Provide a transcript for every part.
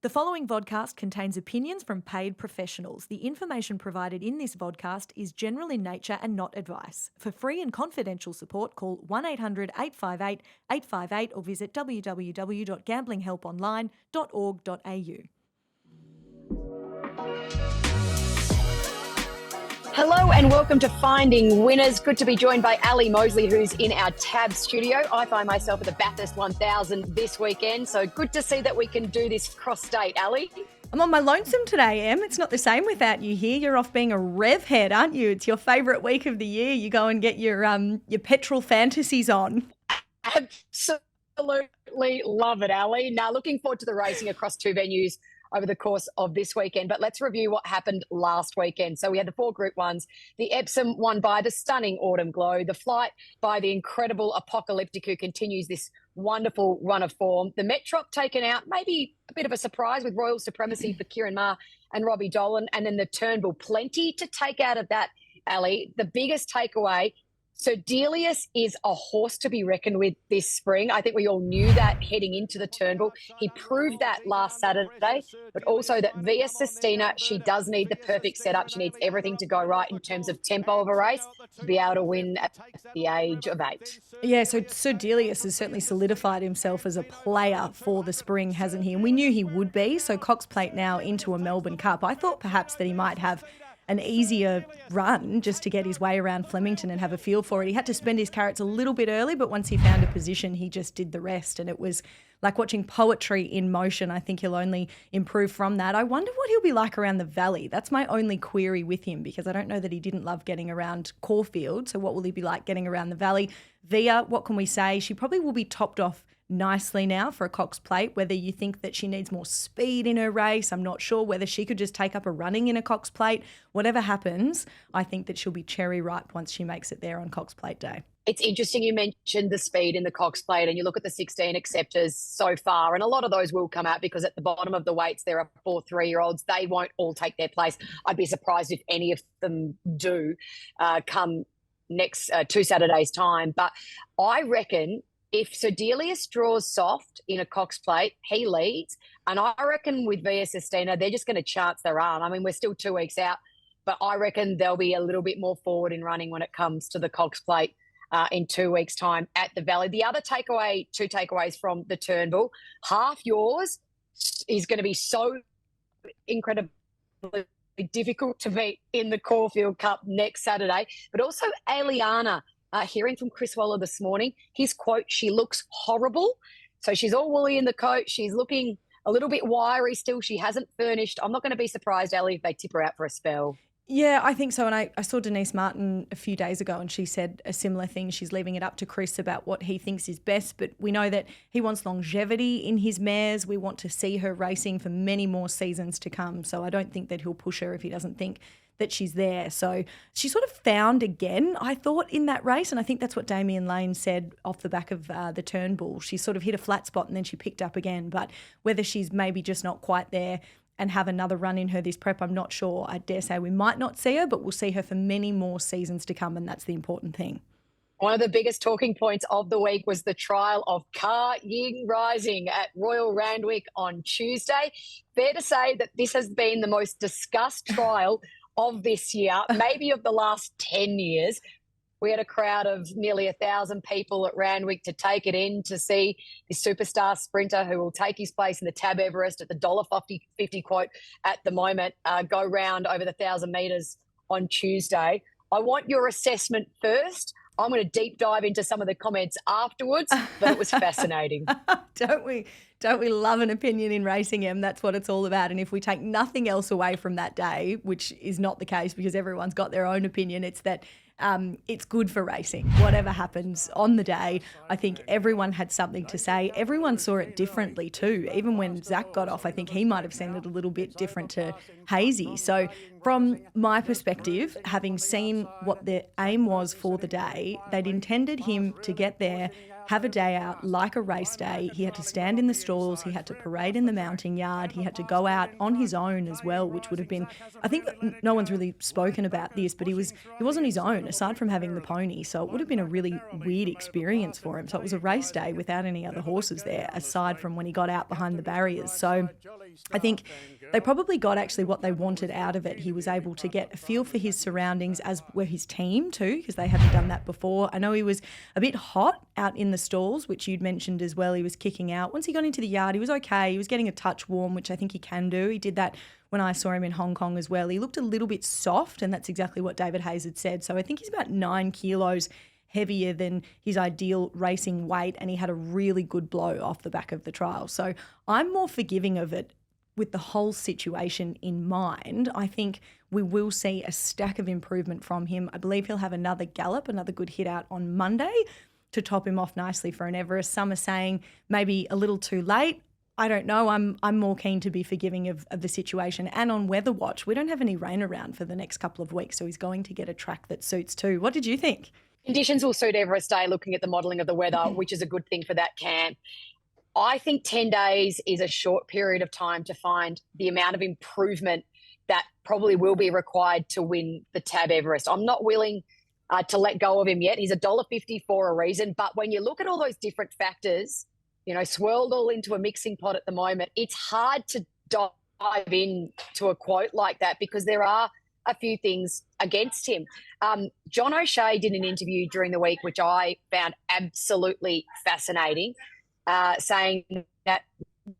The following vodcast contains opinions from paid professionals. The information provided in this vodcast is general in nature and not advice. For free and confidential support, call 1800 858 858 or visit www.gamblinghelponline.org.au. Hello and welcome to Finding Winners. Good to be joined by Ally Mosley, who's in our TAB studio. I find myself at the Bathurst 1000 this weekend, so good to see that we can do this cross-state, Ally. I'm on my lonesome today, Em. It's not the same without you here. You're off being a rev head, aren't you? It's your favourite week of the year. You go and get your petrol fantasies on. Absolutely love it, Ally. Now, looking forward to the racing across two venues over the course of this weekend. But let's review what happened last weekend. So we had the four Group 1s. The Epsom won by the stunning Autumn Glow. The Flight by the incredible Apocalyptic, who continues this wonderful run of form. The Metrop taken out, maybe a bit of a surprise with Royal Supremacy for Kieran Maher and Robbie Dolan. And then the Turnbull, plenty to take out of that, Ally. The biggest takeaway, so Delius is a horse to be reckoned with this spring. I think we all knew that heading into the Turnbull. He proved that last Saturday, but also that Via Sistina, she does need the perfect setup. She needs everything to go right in terms of tempo of a race to be able to win at the age of 8. Yeah, so Delius has certainly solidified himself as a player for the spring, hasn't he? And we knew he would be. So Cox Plate now into a Melbourne Cup. I thought perhaps that he might have an easier run just to get his way around Flemington and have a feel for it. He had to spend his carrots a little bit early, but once he found a position, he just did the rest. And it was like watching poetry in motion. I think he'll only improve from that. I wonder what he'll be like around the Valley. That's my only query with him, because I don't know that he didn't love getting around Caulfield. So what will he be like getting around the Valley? Via, what can we say? She probably will be topped off nicely now for a Cox Plate. Whether you think that she needs more speed in her race, I'm not sure. Whether she could just take up a running in a Cox Plate, whatever happens, I think that she'll be cherry ripe once she makes it there on Cox Plate Day. It's interesting you mentioned the speed in the Cox Plate, and you look at the 16 acceptors so far, and a lot of those will come out because at the bottom of the weights there are 4 3-year-olds. They won't all take their place. I'd be surprised if any of them do come next 2 Saturdays' time. But I reckon if Sir Delius draws soft in a Cox Plate, he leads. And I reckon with Via Sistina, they're just going to chance their arm. I mean, we're still 2 weeks out, but I reckon they'll be a little bit more forward in running when it comes to the Cox Plate in 2 weeks' time at the Valley. The other takeaway, 2 takeaways from the Turnbull, half yours is going to be so incredibly difficult to beat in the Caulfield Cup next Saturday, but also Aliana. Hearing from Chris Waller this morning, his quote, she looks horrible. So she's all woolly in the coat. She's looking a little bit wiry still. She hasn't furnished. I'm not going to be surprised, Ellie, if they tip her out for a spell. Yeah, I think so. And I saw Denise Martin a few days ago and she said a similar thing. She's leaving it up to Chris about what he thinks is best. But we know that he wants longevity in his mares. We want to see her racing for many more seasons to come. So I don't think that he'll push her if he doesn't think that she's there. So she sort of found again, I thought, in that race. And I think that's what Damien Lane said off the back of the Turnbull. She sort of hit a flat spot and then she picked up again. But whether she's maybe just not quite there and have another run in her this prep, I'm not sure. I dare say we might not see her, but we'll see her for many more seasons to come. And that's the important thing. One of the biggest talking points of the week was the trial of Car Ying Rising at Royal Randwick on Tuesday. Fair to say that this has been the most discussed trial of this year, maybe of the last 10 years. We had a crowd of nearly 1,000 people at Randwick to take it in to see this superstar sprinter who will take his place in the TAB Everest at the $1.50 quote at the moment, go round over the 1,000 metres on Tuesday. I want your assessment first. I'm going to deep dive into some of the comments afterwards, but it was fascinating. Don't we love an opinion in racing, Em? That's what it's all about. And if we take nothing else away from that day, which is not the case because everyone's got their own opinion, it's that it's good for racing. Whatever happens on the day, I think everyone had something to say. Everyone saw it differently too. Even when Zach got off, I think he might have seen it a little bit different to Hazy. So from my perspective, having seen what the aim was for the day, they'd intended him to get there, have a day out like a race day. He had to stand in the stalls. He had to parade in the mounting yard. He had to go out on his own as well, which would have been, I think no one's really spoken about this, but he wasn't his own aside from having the pony. So it would have been a really weird experience for him. So it was a race day without any other horses there, aside from when he got out behind the barriers. So I think they probably got actually what they wanted out of it. He was able to get a feel for his surroundings, as were his team too, because they hadn't done that before. I know he was a bit hot out in the stalls, which you'd mentioned as well. He was kicking out. Once he got into the yard, he was okay. He was getting a touch warm, which I think he can do. He did that when I saw him in Hong Kong as well. He looked a little bit soft, and that's exactly what David Hayes had said. So I think he's about 9 kilos heavier than his ideal racing weight, and he had a really good blow off the back of the trial. So I'm more forgiving of it with the whole situation in mind. I think we will see a stack of improvement from him. I believe he'll have another gallop, another good hit out on Monday to top him off nicely for an Everest. Some are saying maybe a little too late. I don't know. I'm more keen to be forgiving of the situation. And on Weather Watch, we don't have any rain around for the next couple of weeks, so he's going to get a track that suits too. What did you think? Conditions will suit Everest Day, looking at the modelling of the weather, which is a good thing for that camp. I think 10 days is a short period of time to find the amount of improvement that probably will be required to win the TAB Everest. I'm not willing to let go of him yet. He's $1.50 for a reason. But when you look at all those different factors, swirled all into a mixing pot at the moment, it's hard to dive in to a quote like that because there are a few things against him. John O'Shea did an interview during the week, which I found absolutely fascinating, saying that,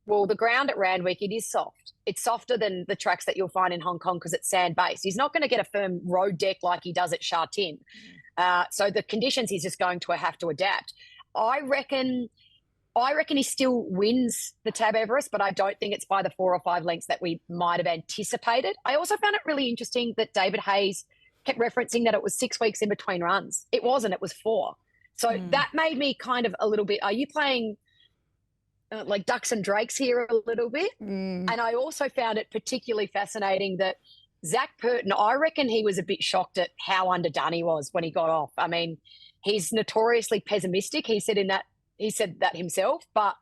well, the ground at Randwick, it is soft. It's softer than the tracks that you'll find in Hong Kong because it's sand-based. He's not going to get a firm road deck like he does at Sha Tin. So the conditions he's just going to have to adapt. I reckon he still wins the TAB Everest, but I don't think it's by the 4 or 5 lengths that we might have anticipated. I also found it really interesting that David Hayes kept referencing that it was 6 weeks in between runs. It wasn't, it was 4. So that made me kind of a little bit, are you playing like ducks and drakes here a little bit? And I also found it particularly fascinating that Zach Purton, I reckon he was a bit shocked at how underdone he was when he got off. I mean, he's notoriously pessimistic. He said that himself, but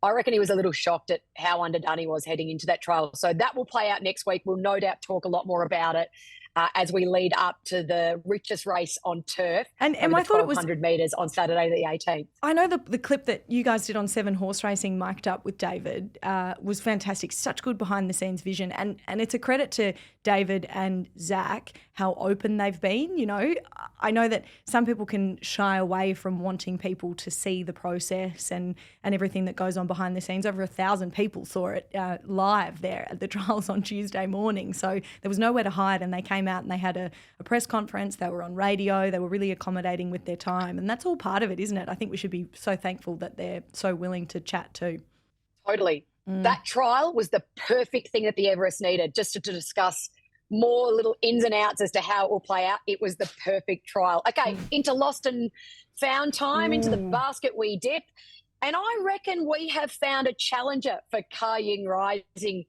I reckon he was a little shocked at how underdone he was heading into that trial. So that will play out next week. We'll no doubt talk a lot more about it as we lead up to the richest race on turf. And I thought it was 1,200 metres on Saturday the 18th. I know the clip that you guys did on 7 Horse Racing, mic'd up with David, was fantastic. Such good behind-the-scenes vision. And it's a credit to David and Zach how open they've been. I know that some people can shy away from wanting people to see the process and everything that goes on behind the scenes. Over 1,000 people saw it live there at the trials on Tuesday morning. So there was nowhere to hide, and they came out and they had a press conference. They were on radio. They were really accommodating with their time. And that's all part of it, isn't it? I think we should be so thankful that they're so willing to chat too. Totally. That trial was the perfect thing that the Everest needed, just to discuss more little ins and outs as to how it will play out. It was the perfect trial. Okay, into lost and found time, into the basket we dip. And I reckon we have found a challenger for Ka Ying Rising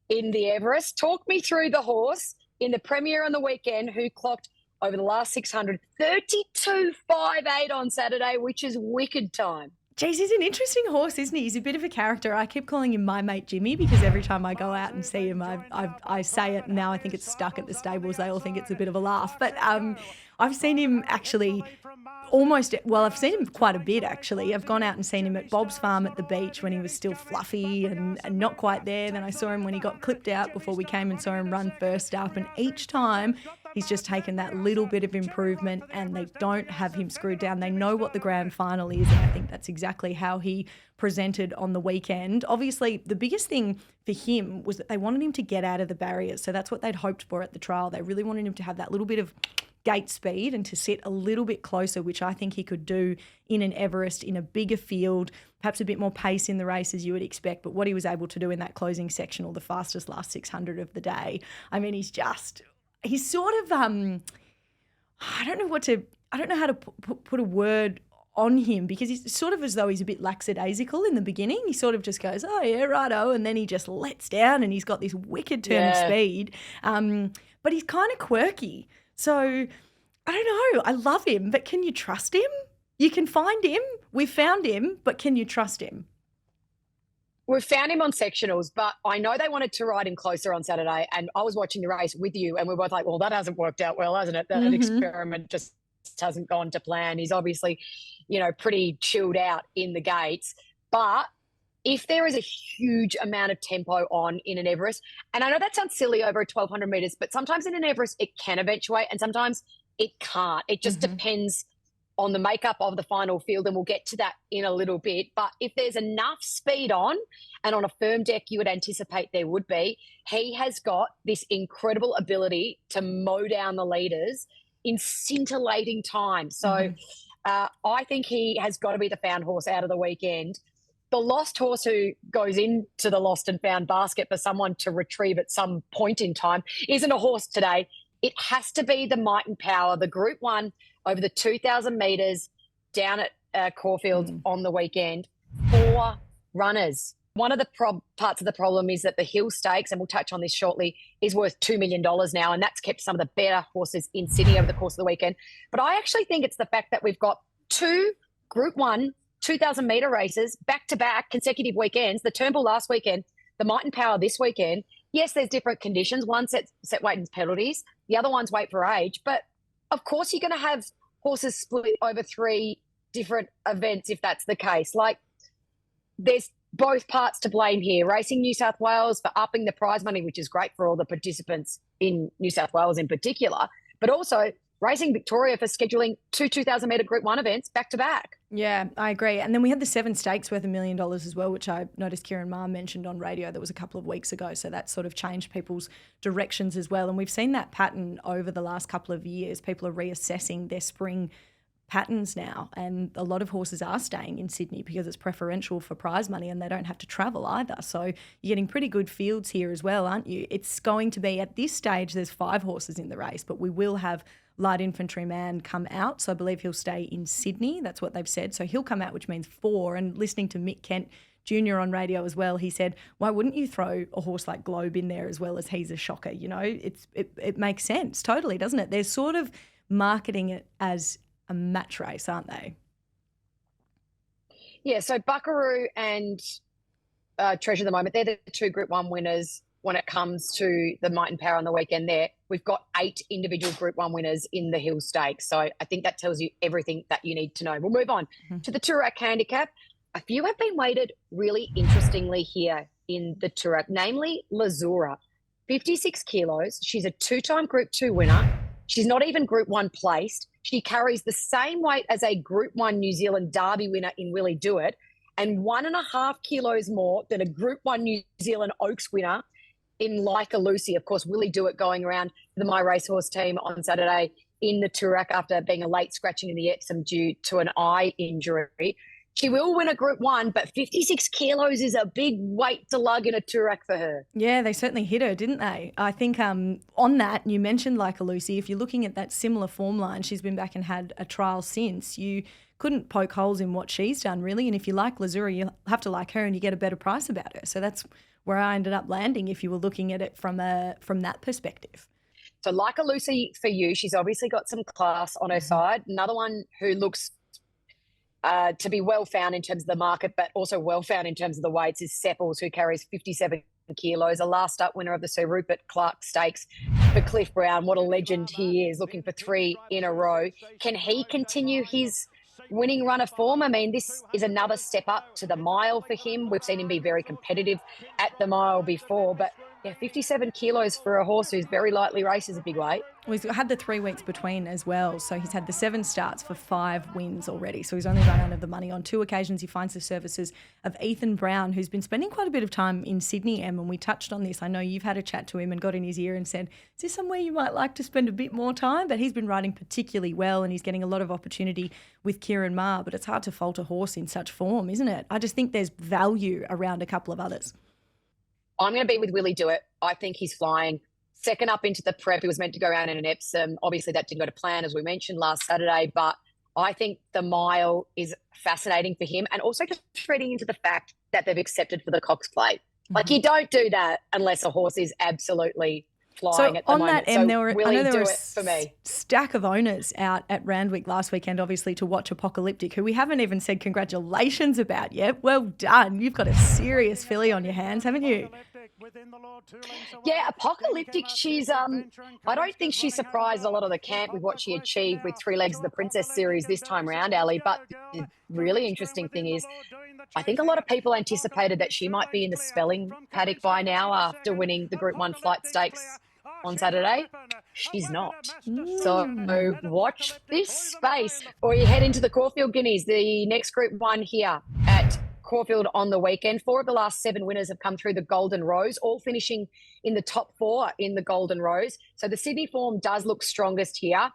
in the Everest. Talk me through the horse in the Premier on the weekend who clocked over the last 600, 32.58 on Saturday, which is wicked time. Geez, he's an interesting horse, isn't he? He's a bit of a character. I keep calling him my mate Jimmy because every time I go out and see him, I say it, and now I think it's stuck at the stables. They all think it's a bit of a laugh. But I've seen him actually I've seen him quite a bit actually. I've gone out and seen him at Bob's farm at the beach when he was still fluffy and not quite there. Then I saw him when he got clipped out before we came and saw him run first up. And each time he's just taken that little bit of improvement, and they don't have him screwed down. They know what the grand final is, and I think that's exactly how he presented on the weekend. Obviously, the biggest thing for him was that they wanted him to get out of the barriers. So that's what they'd hoped for at the trial. They really wanted him to have that little bit of gate speed and to sit a little bit closer, which I think he could do in an Everest, in a bigger field, perhaps a bit more pace in the race as you would expect. But what he was able to do in that closing sectional, the fastest last 600 of the day, I mean, he's sort of, I don't know how to put a word on him, because he's sort of as though he's a bit lackadaisical in the beginning. He sort of just goes, oh yeah, righto, and then he just lets down and he's got this wicked turn of speed. But he's kind of quirky. So I don't know. I love him, but can you trust him? You can find him. We've found him, but can you trust him? we've found him on sectionals, but I know they wanted to ride him closer on Saturday, and I was watching the race with you, and we were both like, well, that hasn't worked out well, hasn't it? That experiment just hasn't gone to plan. He's obviously, pretty chilled out in the gates. But if there is a huge amount of tempo on in an Everest, and I know that sounds silly over 1,200 meters, but sometimes in an Everest it can eventuate and sometimes it can't. It just depends on the makeup of the final field, and we'll get to that in a little bit. But if there's enough speed on, and on a firm deck you would anticipate there would be, he has got this incredible ability to mow down the leaders in scintillating time. So I think he has got to be the found horse out of the weekend. The lost horse who goes into the lost and found basket for someone to retrieve at some point in time isn't a horse today. It has to be the Might and Power, the Group 1 over the 2,000 metres down at Caulfield on the weekend. 4 runners. One of the parts of the problem is that the Hill Stakes, and we'll touch on this shortly, is worth $2 million now, and that's kept some of the better horses in Sydney over the course of the weekend. But I actually think it's the fact that we've got 2 Group 1 2,000-metre races back-to-back consecutive weekends, the Turnbull last weekend, the Might and Power this weekend. Yes, there's different conditions. One set weight and penalties. The other one's weight for age. But, of course, you're going to have horses split over 3 different events if that's the case. Like, there's both parts to blame here. Racing New South Wales for upping the prize money, which is great for all the participants in New South Wales in particular, but also Racing Victoria for scheduling 2 2,000-metre Group 1 events back-to-back. Yeah, I agree. And then we had the 7 stakes worth $1 million as well, which I noticed Kieran Maher mentioned on radio. That was a couple of weeks ago. So that sort of changed people's directions as well. And we've seen that pattern over the last couple of years. People are reassessing their spring patterns now, and a lot of horses are staying in Sydney because it's preferential for prize money and they don't have to travel either. So you're getting pretty good fields here as well, aren't you? It's going to be, at this stage, there's 5 horses in the race, but we will have Light Infantryman come out. So I believe he'll stay in Sydney. That's what they've said. So he'll come out, which means 4. And listening to Mick Kent Jr. on radio as well, he said, why wouldn't you throw a horse like Globe in there as well, as he's a shocker? It makes sense totally, doesn't it? They're sort of marketing it as a match race, aren't they? Yeah, so Buckaroo and Treasure of the Moment, they're the 2 Group 1 winners when it comes to the Might and Power on the weekend there. We've got 8 individual Group 1 winners in the Hill Stakes. So I think that tells you everything that you need to know. We'll move on to the Toorak Handicap. A few have been weighted really interestingly here in the Toorak, namely Lazura, 56 kilos. She's a 2-time Group 2 winner. She's not even Group 1 placed. She carries the same weight as a Group 1 New Zealand Derby winner in Willie Do It, and 1.5 kilos more than a Group 1 New Zealand Oaks winner in Like a Lucy. Of course, Willie Do It going around the My Racehorse team on Saturday in the Toorak after being a late scratching in the Epsom due to an eye injury. She will win a Group 1, but 56 kilos is a big weight to lug in a Toorak for her. Yeah, they certainly hit her, didn't they? I think on that, you mentioned Like a Lucy. If you're looking at that similar form line, she's been back and had a trial since. You couldn't poke holes in what she's done, really. And if you like Lazura, you have to like her and you get a better price about her. So that's where I ended up landing if you were looking at it from that perspective. So Like a Lucy for you, she's obviously got some class on her side. Another one who looks to be well found in terms of the market, but also well found in terms of the weights, is Sepples, who carries 57 kilos, a last up winner of the Sir Rupert Clarke Stakes for Cliff Brown. What a legend he is, looking for 3 in a row. Can he continue his winning run of form? I mean, this is another step up to the mile for him. We've seen him be very competitive at the mile before, but yeah, 57 kilos for a horse who's very lightly races a big weight. Well, he's had the 3 weeks between as well. So he's had the 7 starts for 5 wins already. So he's only run out of the money on 2 occasions. He finds the services of Ethan Brown, who's been spending quite a bit of time in Sydney, Em, and we touched on this. I know you've had a chat to him and got in his ear and said, is this somewhere you might like to spend a bit more time? But he's been riding particularly well and he's getting a lot of opportunity with Kieran Maher. But it's hard to fault a horse in such form, isn't it? I just think there's value around a couple of others. I'm going to be with Willie Do It. I think he's flying. Second up into the prep, he was meant to go around in an Epsom. Obviously, that didn't go to plan, as we mentioned last Saturday, but I think the mile is fascinating for him, and also just reading into the fact that they've accepted for the Cox Plate. Like, you don't do that unless a horse is absolutely flying So at the on moment. that end, So I Willie, know there do were it for me. stack of owners out at Randwick last weekend, obviously, to watch Apocalyptic, who we haven't even said congratulations about yet. Well done. You've got a serious filly on your hands, haven't you? Yeah, Apocalyptic, she's I don't think she surprised a lot of the camp with what she achieved with Three Legs of the Princess series this time round, Ali. But the really interesting thing is I think a lot of people anticipated that she might be in the spelling paddock by now after winning the Group 1 flight stakes on Saturday. She's not. So watch this space. Or you head into the Caulfield Guineas, the next Group 1 here at Caulfield on the weekend. 4 of the last 7 winners have come through the Golden Rose, all finishing in the top 4 in the Golden Rose. So the Sydney form does look strongest here.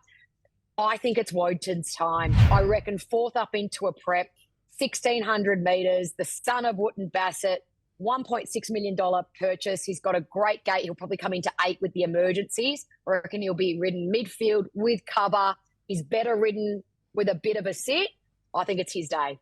I think it's Woden's time. I reckon 4th up into a prep, 1,600 metres, the son of Wootton Bassett, $1.6 million purchase. He's got a great gate. He'll probably come into 8 with the emergencies. I reckon he'll be ridden midfield with cover. He's better ridden with a bit of a sit. I think it's his day.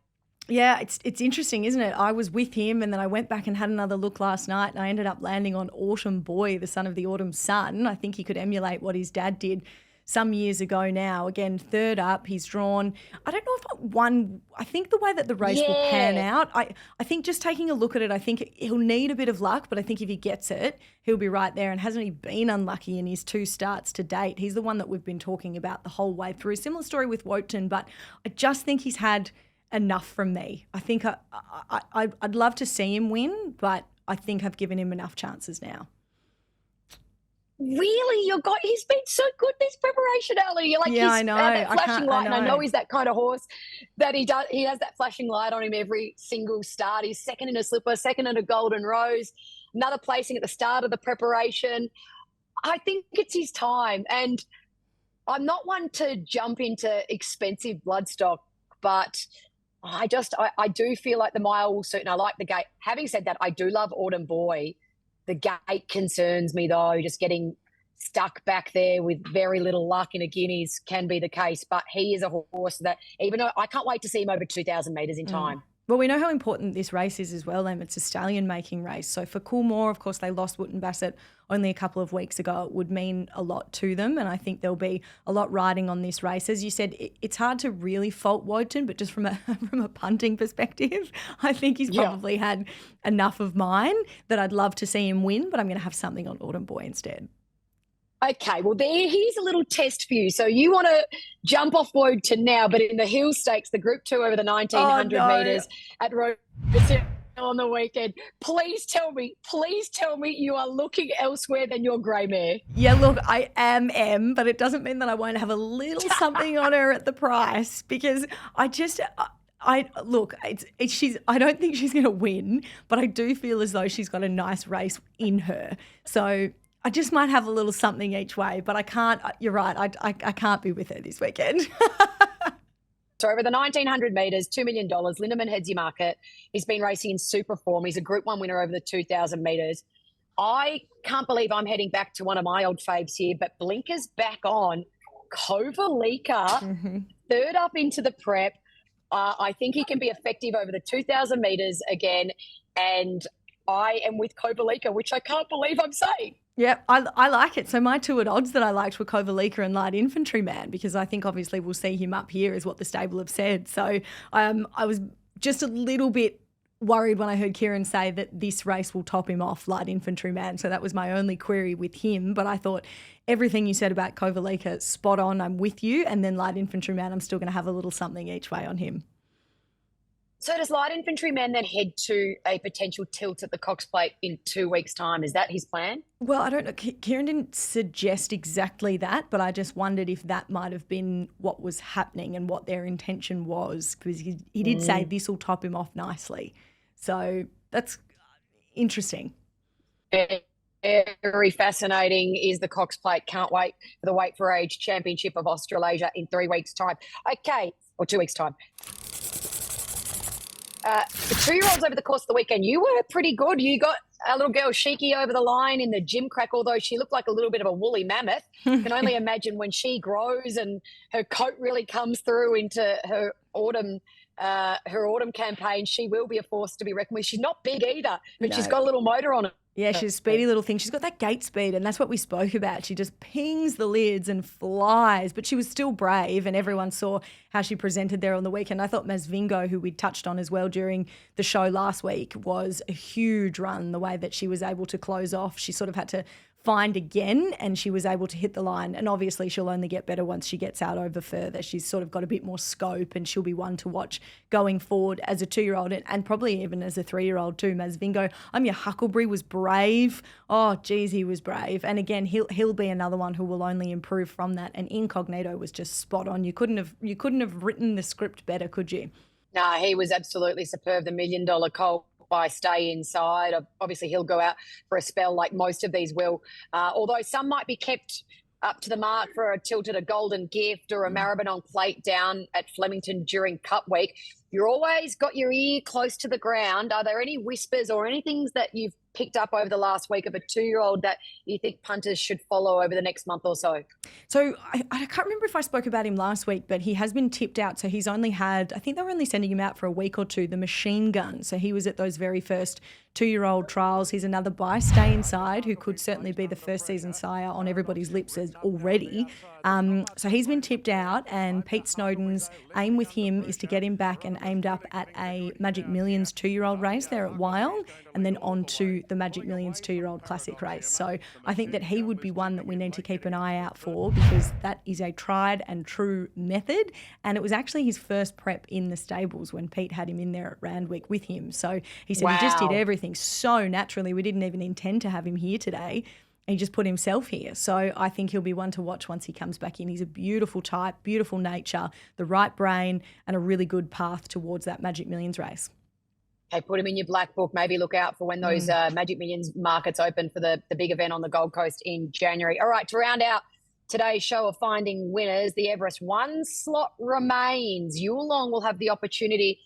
Yeah, it's interesting, isn't it? I was with him and then I went back and had another look last night and I ended up landing on Autumn Boy, the son of the Autumn Sun. I think he could emulate what his dad did some years ago now. Again, 3rd up, he's drawn. I don't know if I won. I think the way that the race will pan out, I think just taking a look at it, I think he'll need a bit of luck, but I think if he gets it, he'll be right there. And hasn't he been unlucky in his 2 starts to date? He's the one that we've been talking about the whole way through. Similar story with Wotan, but I just think he's had enough from me. I think I'd love to see him win, but I think I've given him enough chances now. Really? He's been so good this preparation, Ali. You're like, yeah, I know. That flashing light, and I know he's that kind of horse that he has that flashing light on him every single start. He's 2nd in a slipper, 2nd in a Golden Rose, another placing at the start of the preparation. I think it's his time. And I'm not one to jump into expensive bloodstock, but I do feel like the mile will suit, and I like the gate. Having said that, I do love Autumn Boy. The gate concerns me, though. Just getting stuck back there with very little luck in a Guineas can be the case. But he is a horse that, even though I can't wait to see him over 2,000 metres in time. Well, we know how important this race is as well, Em. It's a stallion-making race. So for Coolmore, of course, they lost Wootton Bassett only a couple of weeks ago. It would mean a lot to them, and I think there'll be a lot riding on this race. As you said, it's hard to really fault Woden, but just from a punting perspective, I think he's probably had enough of mine that I'd love to see him win, but I'm going to have something on Autumn Boy instead. Okay, well, here's a little test for you. So you want to jump off Woden now, but in the Hill Stakes, the Group 2 over the 1,900 metres at Robertson on the weekend, please tell me you are looking elsewhere than your grey mare. Yeah, look, I am M, but it doesn't mean that I won't have a little something on her at the price, because I don't think she's going to win, but I do feel as though she's got a nice race in her. So I just might have a little something each way, but I can't. You're right. I can't be with her this weekend. So over the 1,900 metres, $2 million, Lindemann heads your market. He's been racing in super form. He's a Group 1 winner over the 2,000 metres. I can't believe I'm heading back to one of my old faves here, but blinkers back on. Kovalica, 3rd up into the prep. I think he can be effective over the 2,000 metres again, and I am with Kovalica, which I can't believe I'm saying. Yeah, I like it. So my 2 at odds that I liked were Kovalica and Light Infantryman, because I think obviously we'll see him up here is what the stable have said. So I was just a little bit worried when I heard Kieran say that this race will top him off, Light Infantryman. So that was my only query with him. But I thought everything you said about Kovalica, spot on, I'm with you. And then Light Infantryman, I'm still going to have a little something each way on him. So does Light Infantryman then head to a potential tilt at the Cox Plate in 2 weeks' time? Is that his plan? Well, I don't know. Kieran didn't suggest exactly that, but I just wondered if that might have been what was happening and what their intention was, because he did say this will top him off nicely. So that's interesting. Very fascinating is the Cox Plate. Can't wait for the Weight for Age Championship of Australasia in 3 weeks' time. Okay, or 2 weeks' time. The 2-year-olds over the course of the weekend, you were pretty good. You got a little girl Shiki over the line in the gym crack, although she looked like a little bit of a woolly mammoth. Can only imagine when she grows and her coat really comes through into her autumn campaign, she will be a force to be reckoned with. She's not big either, but she's got a little motor on her. Yeah, she's a speedy little thing. She's got that gate speed, and that's what we spoke about. She just pings the lids and flies, but she was still brave, and everyone saw how she presented there on the weekend. I thought Masvingo, who we touched on as well during the show last week, was a huge run, the way that she was able to close off. She sort of had to find again, and she was able to hit the line. And obviously she'll only get better once she gets out over further. She's sort of got a bit more scope, and she'll be one to watch going forward as a 2-year-old and probably even as a 3-year-old too. Masvingo, your Huckleberry was brave. Oh, geez, he was brave. And again, he'll be another one who will only improve from that. And Incognito was just spot on. You couldn't have written the script better, could you? No, he was absolutely superb. The $1 million colt by Stay Inside. Obviously, he'll go out for a spell like most of these will, although some might be kept up to the mark for a tilted, a Golden Gift or a Maribyrnong Plate down at Flemington during Cup Week. You're always got your ear close to the ground. Are there any whispers or any things that you've picked up over the last week of a 2-year-old that you think punters should follow over the next month or so? So I can't remember if I spoke about him last week, but he has been tipped out. So he's only had, I think they were only sending him out for a week or two, the Machine Gun. So he was at those very first 2-year-old trials. He's another by Stay Inside, who could certainly be the first season sire on everybody's lips as already. So he's been tipped out, and Pete Snowden's aim with him is to get him back and aimed up at a Magic Millions 2-year-old race there at Wyong, and then on to the Magic Millions 2-year-old classic race. So I think that he would be one that we need to keep an eye out for, because that is a tried and true method. And it was actually his first prep in the stables when Pete had him in there at Randwick with him. So he said he just did everything so naturally. We didn't even intend to have him here today. He just put himself here. So I think he'll be one to watch once he comes back in. He's a beautiful type, beautiful nature, the right brain, and a really good path towards that Magic Millions race. Okay, put him in your black book. Maybe look out for when those Magic Millions markets open for the big event on the Gold Coast in January. All right, to round out today's show of finding winners, the Everest 1 slot remains. Yulong will have the opportunity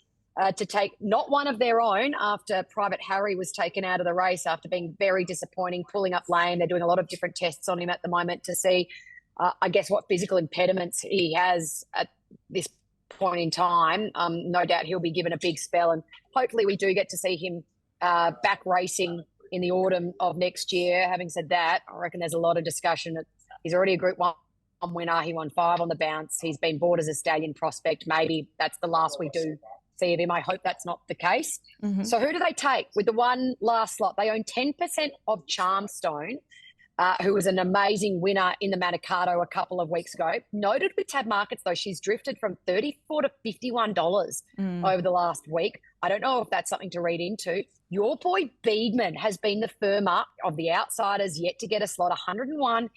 to take not one of their own after Private Harry was taken out of the race after being very disappointing, pulling up lame. They're doing a lot of different tests on him at the moment to see, I guess, what physical impediments he has at this point in time. No doubt he'll be given a big spell, and hopefully we do get to see him back racing in the autumn of next year. Having said that, I reckon there's a lot of discussion. He's already a Group 1 winner. He won 5 on the bounce. He's been bought as a stallion prospect. Maybe that's the last we do see of him. I hope that's not the case. So who do they take with the one last slot? They own 10% of Charmstone, who was an amazing winner in the Manikato a couple of weeks ago. Noted with Tab Markets, though, she's drifted from $34 to $51 over the last week. I don't know if that's something to read into. Your boy Beedman has been the firmer of the outsiders, yet to get a slot, 101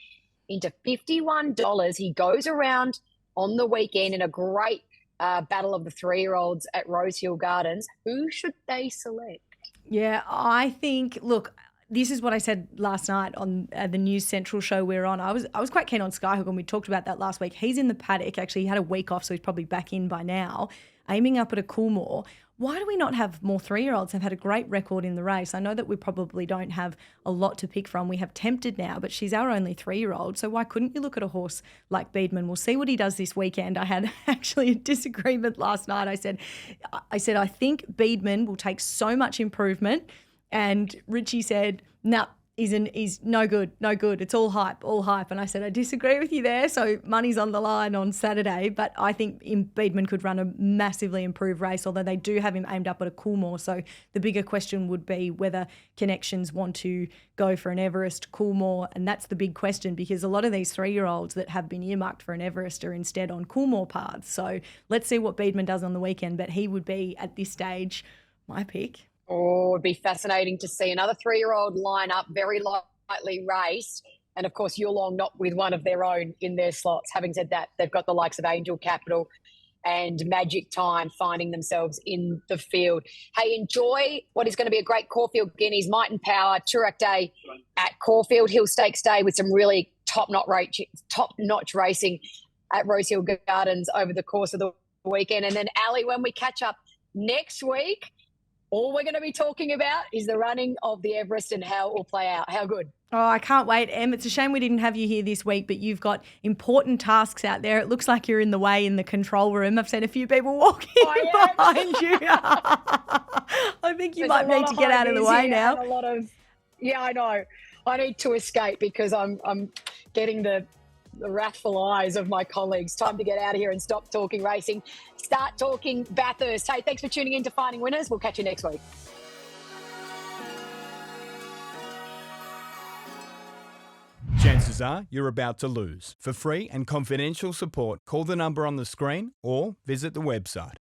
into $51. He goes around on the weekend in a great battle of the 3-year-olds at Rosehill Gardens. Who should they select? Yeah, I think, look, this is what I said last night on the News Central show we're on. I was quite keen on Skyhook, and we talked about that last week. He's in the paddock. Actually, he had a week off, so he's probably back in by now, aiming up at a Coolmore. Why do we not have more 3-year-olds? Have had a great record in the race. I know that we probably don't have a lot to pick from. We have Tempted now, but she's our only 3-year-old. So why couldn't you look at a horse like Beedman? We'll see what he does this weekend. I had actually a disagreement last night. I said, I think Beedman will take so much improvement. And Richie said, no, he's no good. It's all hype. And I said, I disagree with you there. So money's on the line on Saturday. But I think Beedman could run a massively improved race, although they do have him aimed up at a Coolmore. So the bigger question would be whether Connections want to go for an Everest, Coolmore. And that's the big question, because a lot of these 3-year-olds that have been earmarked for an Everest are instead on Coolmore paths. So let's see what Beedman does on the weekend. But he would be, at this stage, my pick. Oh, it'd be fascinating to see another 3-year-old line up, very lightly raced. And, of course, Yulong not with one of their own in their slots. Having said that, they've got the likes of Angel Capital and Magic Time finding themselves in the field. Hey, enjoy what is going to be a great Caulfield Guineas Might and Power Toorak Day at Caulfield Hill Stakes Day with some really top-notch racing at Rosehill Gardens over the course of the weekend. And then, Ali, when we catch up next week, all we're going to be talking about is the running of the Everest and how it will play out. How good? Oh, I can't wait, Em. It's a shame we didn't have you here this week, but you've got important tasks out there. It looks like you're in the way in the control room. I've seen a few people walking behind you. I think you might need to get out of the way now. A lot of Yeah, I know. I need to escape because I'm getting the wrathful eyes of my colleagues. Time to get out of here and stop talking racing. Start talking Bathurst. Hey, thanks for tuning in to Finding Winners. We'll catch you next week. Chances are you're about to lose. For free and confidential support, call the number on the screen or visit the website.